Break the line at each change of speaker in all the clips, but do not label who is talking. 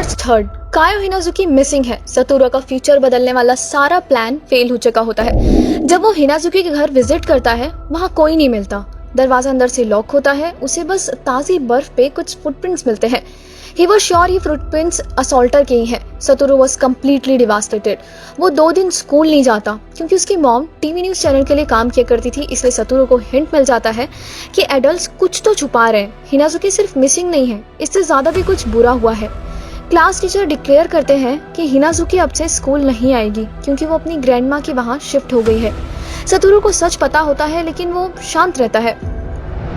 मार्च 3 कायो हिनाजुकी missing है। Satoru का future बदलने वाला सारा प्लान फेल हो चुका होता है। जब वो हिनाजुकी के घर विजिट करता है, वहाँ कोई नहीं मिलता। दरवाजा अंदर से लॉक होता है। उसे बस ताज़ी बर्फ पे कुछ फुटप्रिंट्स मिलते हैं। ही वॉज श्योर ये फुटप्रिंट्स असॉल्टर के ही हैं। Satoru was completely devastated. वो 2 दिन स्कूल नहीं जाता क्योंकि उसकी मॉम टीवी न्यूज़ चैनल के लिए काम किया करती थी। इसलिए सतोरू को हिंट मिल जाता है कि एडल्ट्स कुछ तो छुपा रहे हैं। हिनाजुकी सिर्फ मिसिंग नहीं है, इससे ज़्यादा भी कुछ बुरा हुआ है। क्लास टीचर डिक्लेयर करते हैं कि हिनाजुकी अब से स्कूल नहीं आएगी क्योंकि वो अपनी ग्रैंडमा के वहाँ शिफ्ट हो गई है। सतोरू को सच पता होता है लेकिन वो शांत रहता है।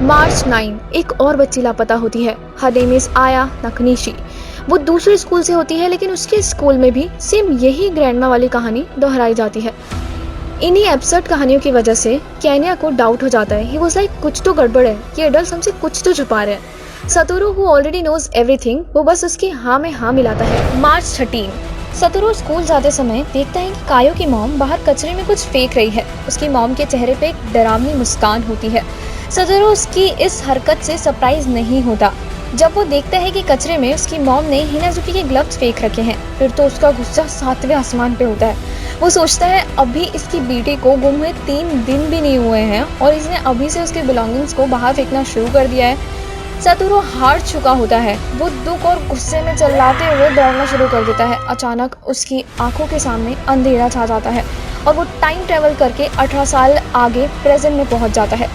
मार्च 9 एक और बच्ची लापता होती है। हर नेम इज आया नकनीशी। वो दूसरे स्कूल से होती है लेकिन उसके स्कूल में भी सेम यही ग्रैंडमा वाली कहानी दोहराई जाती है। इन्हीं एब्सर्ड कहानियों की वजह से केन्या को डाउट हो जाता है। ही वाज लाइक कुछ तो गड़बड़ है, ये एडल्ट्स हमसे कुछ तो छुपा रहे हैं। Satoru who already knows everything, वो बस उसकी हाँ में हाँ मिलाता है। मार्च 13 सतोरू स्कूल जाते समय देखता है कि कायो की मॉम बाहर कचरे में कुछ फेंक रही है। उसकी मॉम के चेहरे पे एक डरावनी मुस्कान होती है। सतोरू उसकी इस हरकत से सरप्राइज नहीं होता। जब वो देखता है कि कचरे में उसकी मॉम ने हिनाजुकी के ग्लव्स फेंक रखे हैं, फिर तो उसका गुस्सा 7वें आसमान पे होता है। वो सोचता है अभी इसकी बेटी को गुम हुए 3 दिन भी नहीं हुए हैं और इसने अभी से उसके बिलोंगिंग्स को बाहर फेंकना शुरू कर दिया है। सतोरू हार चुका होता है। वो दुख और गुस्से में चिल्लाते हुए दौड़ना शुरू कर देता है। अचानक उसकी आंखों के सामने अंधेरा छा जाता है और वो टाइम ट्रेवल करके 18 साल आगे प्रेजेंट में पहुंच जाता है।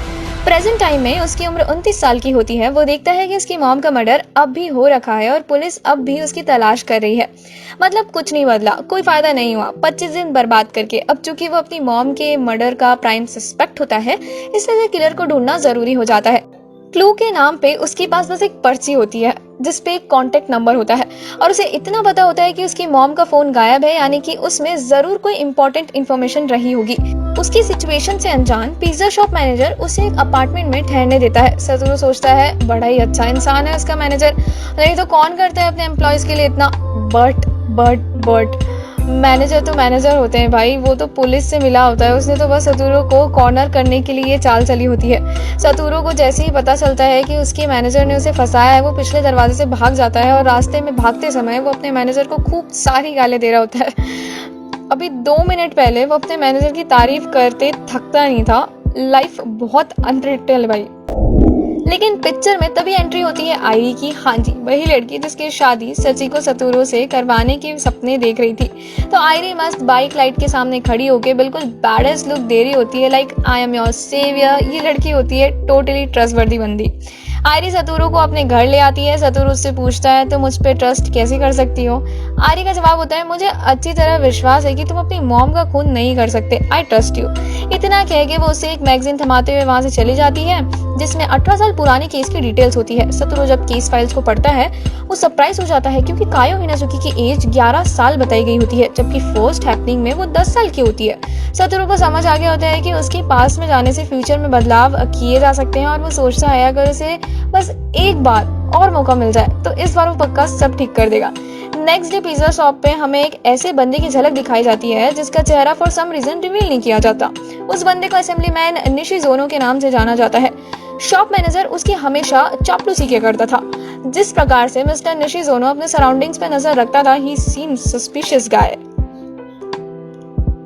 प्रेजेंट टाइम में उसकी उम्र 29 साल की होती है। वो देखता है कि उसकी मॉम का मर्डर अब भी हो रखा है और पुलिस अब भी उसकी तलाश कर रही है। मतलब कुछ नहीं बदला, कोई फायदा नहीं हुआ 25 दिन बर्बाद करके। अब चूंकि वो अपनी मॉम के मर्डर का प्राइम सस्पेक्ट होता है, इसलिए किलर को ढूंढना जरूरी हो जाता है। क्लू के नाम पे उसके पास बस एक पर्ची होती है जिसपे एक कॉन्टेक्ट नंबर होता है और उसे इतना पता होता है कि उसकी मॉम का फोन गायब है, यानी कि उसमें जरूर कोई इंपॉर्टेंट इन्फॉर्मेशन रही होगी। उसकी सिचुएशन से अनजान पिज्जा शॉप मैनेजर उसे एक अपार्टमेंट में ठहरने देता है। सतोरू सोचता है बड़ा ही अच्छा इंसान है उसका मैनेजर, नहीं तो कौन करता है अपने एम्प्लॉयज के लिए इतना। बट मैनेजर तो मैनेजर होते हैं भाई, वो तो पुलिस से मिला होता है। उसने तो बस सतोरू को कॉर्नर करने के लिए चाल चली होती है। सतोरू को जैसे ही पता चलता है कि उसके मैनेजर ने उसे फंसाया है, वो पिछले दरवाजे से भाग जाता है और रास्ते में भागते समय वो अपने मैनेजर को खूब सारी गालें दे रहा होता है। अभी 2 मिनट पहले वो अपने मैनेजर की तारीफ करते थकता नहीं था। लाइफ बहुत अनप्रेडिक्टेबल है भाई। लेकिन पिक्चर में तभी एंट्री होती है आयरी की। हाँ जी, वही लड़की जिसकी शादी सचिको सतोरू से करवाने के सपने देख रही थी। तो आयरी मस्त बाइक लाइट के सामने खड़ी होके बिल्कुल बैडेस्ट लुक दे रही होती है, like I am your saviour. ये लड़की होती है टोटली ट्रस्टवर्दी बंदी। आयरी सतोरू को अपने घर ले आती है। सतोरू उससे पूछता है तुम मुझ पे ट्रस्ट कैसे कर सकती हो। आयरी का जवाब होता है मुझे अच्छी तरह विश्वास है कि तुम अपनी मॉम का खून नहीं कर सकते, आई ट्रस्ट यू। इतना कह के वो उसे एक मैगजीन थमाते हुए वहां से चली जाती है जिसमें 18 साल पुराने केस की डिटेल्स होती है। सतोरू जब केस फाइल्स को पढ़ता है वो सरप्राइज हो जाता है क्योंकि कायो हिनाजुकी की एज 11 साल बताई गई होती है, जबकि फर्स्ट हैपनिंग में वो 10 साल की होती है। सतोरू को समझ आ गया होता है कि उसके पास में जाने से फ्यूचर में बदलाव किए जा सकते हैं और वो सोचता है अगर उसे बस एक बार और मौका मिल जाए तो इस बार वो पक्का सब ठीक कर देगा। नेक्स्ट डे पिज्जा शॉप पे हमें एक ऐसे बंदे की झलक दिखाई जाती है जिसका चेहरा फॉर सम रीजन रिवील नहीं किया जाता। उस बंदे को असेंबलीमैन निशिजोनो के नाम से जाना जाता है। शॉप मैनेजर उसकी हमेशा चापलूसी किया करता था। जिस प्रकार से मिस्टर निशिजोनो अपने सराउंडिंग्स पे नजर रखता था, ही सीम्स सस्पिशियस गाय।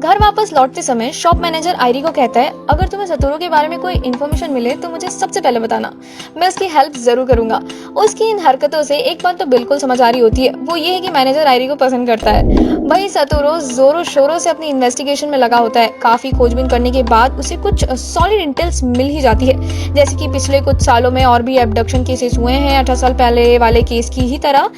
घर वापस लौटते समय शॉप मैनेजर आयरी को कहता है अगर तुम्हें सतोरू के बारे में कोई इन्फॉर्मेशन मिले तो मुझे सबसे पहले बताना, मैं उसकी हेल्प जरूर करूंगा। उसकी इन हरकतों से एक बात तो बिल्कुल समझ आ रही होती है, वो ये है कि मैनेजर आयरी को पसंद करता है। वही सतोरू जोरों शोरों से अपनी इन्वेस्टिगेशन में लगा होता है। काफी खोजबीन करने के बाद उसे कुछ सॉलिड इंटेल्स मिल ही जाती है, जैसे कि पिछले कुछ सालों में और भी एब्डक्शन केसेस हुए हैं 18 साल पहले वाले केस की ही तरह।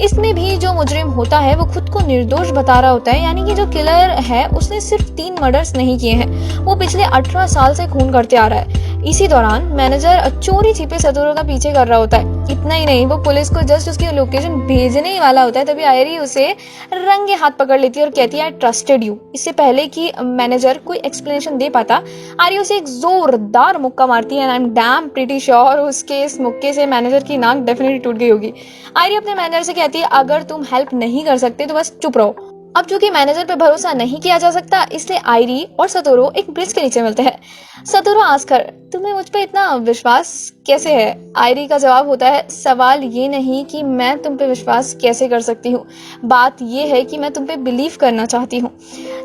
इसमें भी जो मुजरिम होता है वो खुद को निर्दोष बता रहा होता है, यानी कि जो किलर है उसने सिर्फ 3 मर्डर्स नहीं किए हैं, वो पिछले 18 साल से खून करते आ रहा है। इसी दौरान मैनेजर चोरी छिपे सतोरू का पीछे कर रहा होता है। इतना ही नहीं, वो पुलिस को जस्ट उसकी लोकेशन भेजने ही वाला होता है, तभी आयरी उसे रंगे हाथ पकड़ लेती है और कहती है आई ट्रस्टेड यू। इससे पहले कि मैनेजर कोई एक्सप्लेनेशन दे पाता, आयरी उसे एक जोरदार मुक्का मारती है। I am damn pretty sure उसके इस मुक्के से मैनेजर की नाक डेफिनेटली टूट गई होगी। आयरी अपने मैनेजर से कहती है अगर तुम हेल्प नहीं कर सकते तो बस चुप रहो। अब चूंकि मैनेजर पे भरोसा नहीं किया जा सकता, इसलिए आयरी और सतोरू एक ब्रिज के नीचे मिलते हैं। सतोरू आस्क हर, तुम्हें मुझ पे इतना विश्वास कैसे है? आयरी का जवाब होता है, सवाल ये नहीं कि मैं तुम पे विश्वास कैसे कर सकती हूँ, बात ये है कि मैं तुम पे बिलीव करना चाहती हूँ।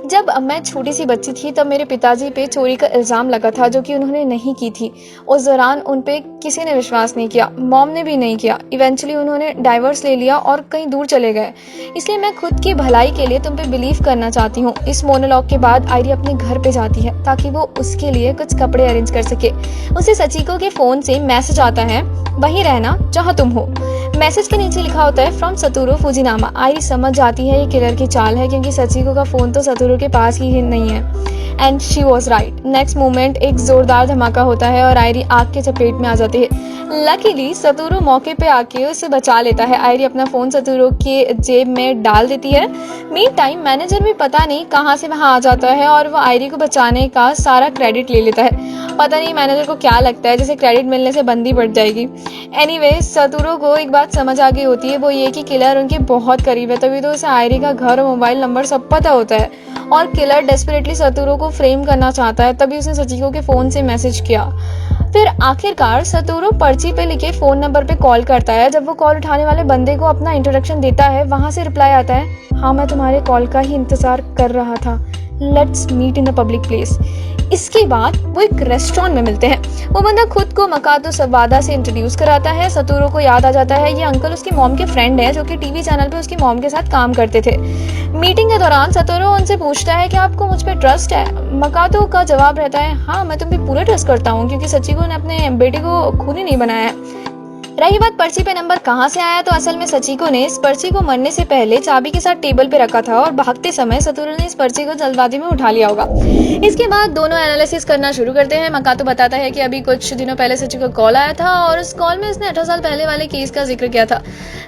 जब मैं छोटी सी बच्ची थी तब मेरे पिताजी पे चोरी का इल्ज़ाम लगा था, जो कि उन्होंने नहीं की थी। उस दौरान उन पे किसी ने विश्वास नहीं किया, मॉम ने भी नहीं किया। इवेंचुअली उन्होंने डाइवर्स ले लिया और कहीं दूर चले गए। इसलिए मैं खुद की भलाई के लिए तुम पे बिलीव करना चाहती हूँ। इस मोनोलॉग के बाद आयरी अपने घर पे जाती है ताकि वो उसके लिए कुछ कपड़े अरेंज कर सके। उसे सचिको के फोन से मैसेज आता है, वहीं रहना जहाँ तुम हो। मैसेज के नीचे लिखा होता है, फ्रॉम सतोरू फुजिनामा। आयरी समझ जाती है ये किलर की चाल है, क्योंकि सचिको का फोन तो सतोरू के पास ही नहीं है। And she was right. Next moment एक जोरदार धमाका होता है और आयरी आग के चपेट में आ जाती है। लकीली सतोरू मौके पे आके उसे बचा लेता है। आयरी अपना फोन सतोरू के जेब में डाल देती है। मीन टाइम मैनेजर भी पता नहीं कहाँ से वहाँ आ जाता है और वो आयरी को बचाने का सारा क्रेडिट ले लेता है। पता नहीं मैनेजर को क्या लगता है, जैसे क्रेडिट मिलने से बंदी बढ़ जाएगी। एनीवे, सतोरू को एक बात समझ आ गई होती है, वो ये कि किलर उनके बहुत करीब है, तभी तो उसे आयरी का घर और मोबाइल नंबर सब पता होता है। और किलर डेस्परेटली सतोरू को फ्रेम करना चाहता है, तभी उसने सचिको के फोन से मैसेज किया। फिर आखिरकार सतोरू पर्ची पे लिखे फोन नंबर पे कॉल करता है। जब वो कॉल उठाने वाले बंदे को अपना इंट्रोडक्शन देता है, वहां से रिप्लाई आता है, हाँ मैं तुम्हारे कॉल का ही इंतजार कर रहा था, let's meet in the public place. इसके बाद वो एक रेस्टोरेंट में मिलते हैं। वो बंदा खुद को मकातो सवादा से इंट्रोड्यूस कराता है। सतोरू को याद आ जाता है ये अंकल उसकी मॉम के फ्रेंड है, जो कि टीवी चैनल पे उसकी मॉम के साथ काम करते थे। मीटिंग के दौरान सतोरू उनसे पूछता है कि आपको मुझ पे ट्रस्ट है? मकातो का जवाब रहता है, हाँ मैं तुम पे पूरा ट्रस्ट करता हूँ, क्योंकि सचिको ने अपने बेटे को खूनी नहीं बनाया है। रही बात पर्ची पे नंबर कहाँ से आया, तो असल में सचिको ने इस पर्ची को मरने से पहले चाबी के साथ टेबल पे रखा था और भागते समय सतोरू ने इस पर्ची को जल्दबाजी में उठा लिया होगा। इसके बाद दोनों एनालिसिस करना शुरू करते हैं। मकातो बताता है कि अभी कुछ दिनों पहले सचिको का कॉल आया था और उस कॉल में उसने 18 साल पहले वाले केस का जिक्र किया था।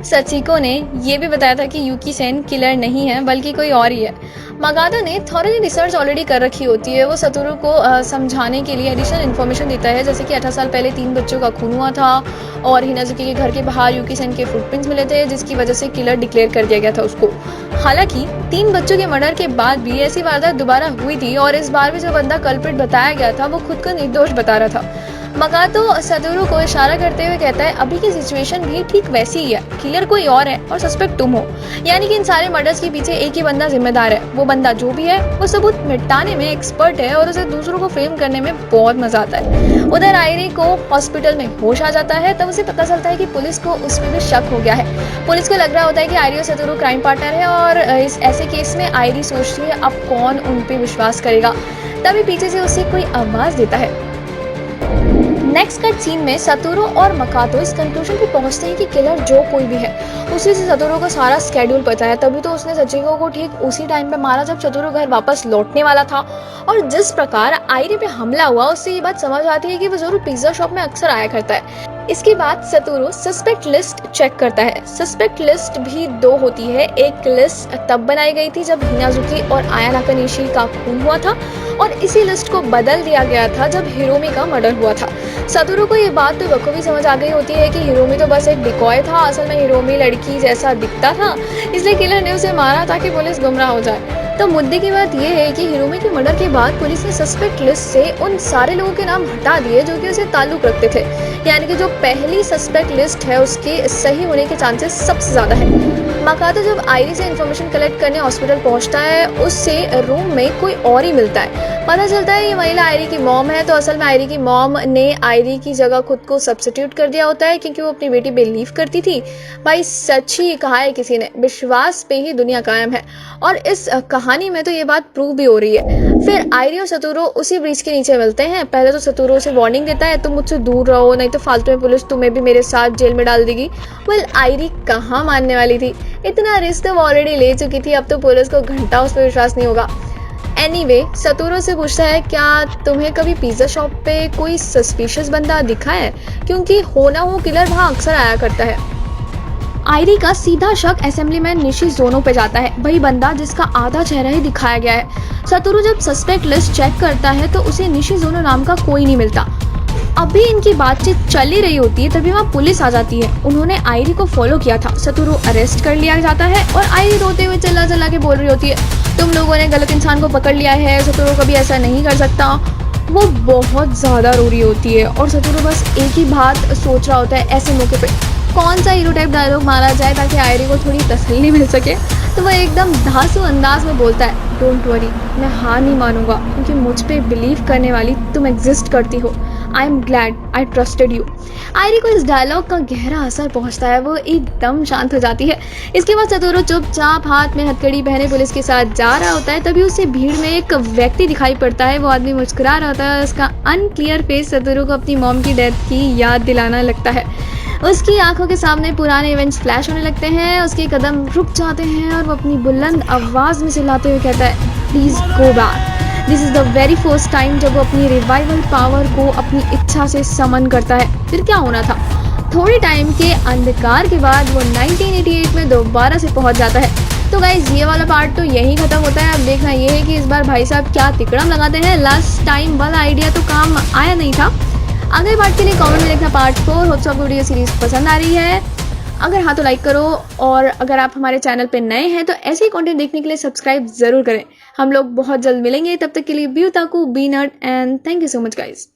सचिको ने ये भी बताया था कि यूकी सेन किलर नहीं है बल्कि कोई और ही है। मकातो ने थॉरली रिसर्च ऑलरेडी कर रखी होती है। वो सतोरू को समझाने के लिए एडिशनल इन्फॉर्मेशन देता है, जैसे कि 18 साल पहले 3 बच्चों का खून हुआ था और हिनाजुकी के घर के बाहर यूकी सेन के फुटप्रिंट्स मिले थे, जिसकी वजह से किलर डिक्लेयर कर दिया गया था उसको। हालांकि 3 बच्चों के मर्डर के बाद भी ऐसी वारदात दोबारा हुई थी और इस बार भी जो बंदा कल्प्रिट बताया गया था वो खुद को निर्दोष बता रहा था। मकातो सतोरू को इशारा करते हुए कहता है, अभी की सिचुएशन भी ठीक वैसी ही है, किलर कोई और है और सस्पेक्ट तुम हो, यानी कि इन सारे मर्डर्स के पीछे एक ही बंदा जिम्मेदार है। वो बंदा जो भी है वो सबूत मिटाने में एक्सपर्ट है और उसे दूसरों को फ्रेम करने में बहुत मजा आता है। उधर आयरी को हॉस्पिटल में होश आ जाता है, तब उसे पता चलता है कि पुलिस को उस पर भी शक हो गया है। पुलिस को लग रहा होता है कि आयरी और सतोरू क्राइम पार्टनर है और इस ऐसे केस में आयरी सोचती है अब कौन उन पे विश्वास करेगा। तभी पीछे से उसे कोई आवाज देता है। नेक्स्ट कट सीन में सतोरू और मकातो इस कंक्लूजन पे पहुंचते हैं कि किलर जो कोई भी है, उसी से सतोरू को सारा स्केड्यूल पता है, तभी तो उसने सचिको को ठीक उसी टाइम पे मारा जब सतोरू घर वापस लौटने वाला था। और जिस प्रकार आयरी पे हमला हुआ, उससे ये बात समझ आती है कि वो जरूर पिज्जा शॉप में अक्सर आया करता है। इसके बाद सतोरू सस्पेक्ट लिस्ट चेक करता है। सस्पेक्ट लिस्ट भी 2 होती है। एक लिस्ट तब बनाई गई थी जब हिनाजुकी और आया नाकानिशी का खून हुआ था और इसी लिस्ट को बदल दिया गया था जब हिरोमी का मर्डर हुआ था। सतोरू को ये बात तो बखूबी समझ आ गई होती है कि हिरोमी तो बस एक डिकॉय था, असल में हिरोमी लड़की जैसा दिखता था, इसलिए किलर ने उसे मारा ताकि पुलिस गुमराह हो जाए। तो मुद्दे की बात यह है कि हिरोमी के मर्डर के बाद पुलिस ने सस्पेक्ट लिस्ट से उन सारे लोगों के नाम हटा दिए जो कि उसे ताल्लुक रखते थे, यानी कि जो पहली सस्पेक्ट लिस्ट है उसके सही होने के चांसेस सबसे ज्यादा है। मकातो जब आयरी से इन्फॉर्मेशन कलेक्ट करने हॉस्पिटल पहुंचता है, उससे रूम में कोई और ही मिलता है। पता चलता है ये महिला आयरी की मॉम है, तो असल में आयरी की मॉम ने आयरी की जगह खुद को सब्स्टिट्यूट कर दिया होता है, क्योंकि वो अपनी बेटी बिलीव करती थी। भाई सच ही कहा है किसी ने, विश्वास पे ही दुनिया कायम है, और इस कहानी में तो ये बात प्रूव भी हो रही है। फिर आयरी और सतोरू उसी ब्रिज के नीचे मिलते हैं। पहले तो सतोरू उसे वार्निंग देता है, तुम मुझसे दूर रहो, नहीं तो फालतू में पुलिस तुम्हें भी मेरे साथ जेल में डाल देगी। वेल आयरी कहाँ मानने वाली थी, इतना रिस्क तो ऑलरेडी ले चुकी थी, अब तो पुलिस को घंटा उस पर विश्वास नहीं होगा। एनीवे, सतोरू से पूछता है, क्या तुम्हें कभी पिज्जा शॉप पे कोई सस्पिशियस बंदा दिखा है, क्योंकि होना हो किलर वहाँ अक्सर आया करता है। आयरी का सीधा शक असेंबलीमैन निशिज़ोनो पे जाता है, वही बंदा जिसका आधा चेहरा ही दिखाया गया है। सतोरू जब सस्पेक्ट लिस्ट चेक करता है तो उसे निशिज़ोनो नाम का कोई नहीं मिलता। अभी इनकी बातचीत चल ही रही होती है तभी वहाँ पुलिस आ जाती है। उन्होंने आयरी को फॉलो किया था। सतोरू अरेस्ट कर लिया जाता है और आयरी रोते हुए चिल्ला चिल्ला के बोल रही होती है, तुम लोगों ने गलत इंसान को पकड़ लिया है, सतोरू कभी ऐसा नहीं कर सकता। वो बहुत ज़्यादा रो रही होती है और सतोरू बस एक ही बात सोच रहा होता है ऐसे मौके पे कौन सा हीरो टाइप डायलॉग मारा जाए ताकि आयरी को थोड़ी तसल्ली मिल सके। तो वह एकदम धांसू अंदाज में बोलता है, डोंट वरी, मैं हार नहीं मानूंगा क्योंकि मुझ पे बिलीव करने वाली तुम एग्जिस्ट करती हो। I am glad I trusted you. आयरी को इस डायलॉग का गहरा असर पहुंचता है, वो एकदम शांत हो जाती है। इसके बाद सतोरू चुपचाप हाथ में हथकड़ी पहने पुलिस के साथ जा रहा होता है। तभी उसे भीड़ में एक व्यक्ति दिखाई पड़ता है। वो आदमी मुस्कुरा रहा होता है। उसका अनक्लियर फेस सतोरू को अपनी मॉम की डेथ की याद दिलाना लगता है। उसकी आंखों के सामने पुराने इवेंट्स फ्लैश होने लगते हैं। उसके कदम रुक जाते हैं और वो अपनी बुलंद आवाज में चिल्लाते हुए कहता है, please go back. This is the very first time जब वो अपनी रिवाइवल पावर को अपनी इच्छा से समन करता है। फिर क्या होना था? थोड़े टाइम के अंधकार के बाद वो 1988 में दोबारा से पहुंच जाता है। तो गाइज ये वाला पार्ट तो यहीं खत्म होता है। अब देखना ये है कि इस बार भाई साहब क्या तिकड़म लगाते हैं। लास्ट टाइम वाला आइडिया तो काम आया नहीं था। अगले पार्ट के लिए कमेंट में लिखना पार्ट 4। होप्स आपको वीडियो सीरीज पसंद आ रही है। अगर हाँ तो लाइक करो और अगर आप हमारे चैनल पे नए हैं तो ऐसे ही कंटेंट देखने के लिए सब्सक्राइब जरूर करें। हम लोग बहुत जल्द मिलेंगे, तब तक के लिए be otaku be nut and thank you so much guys.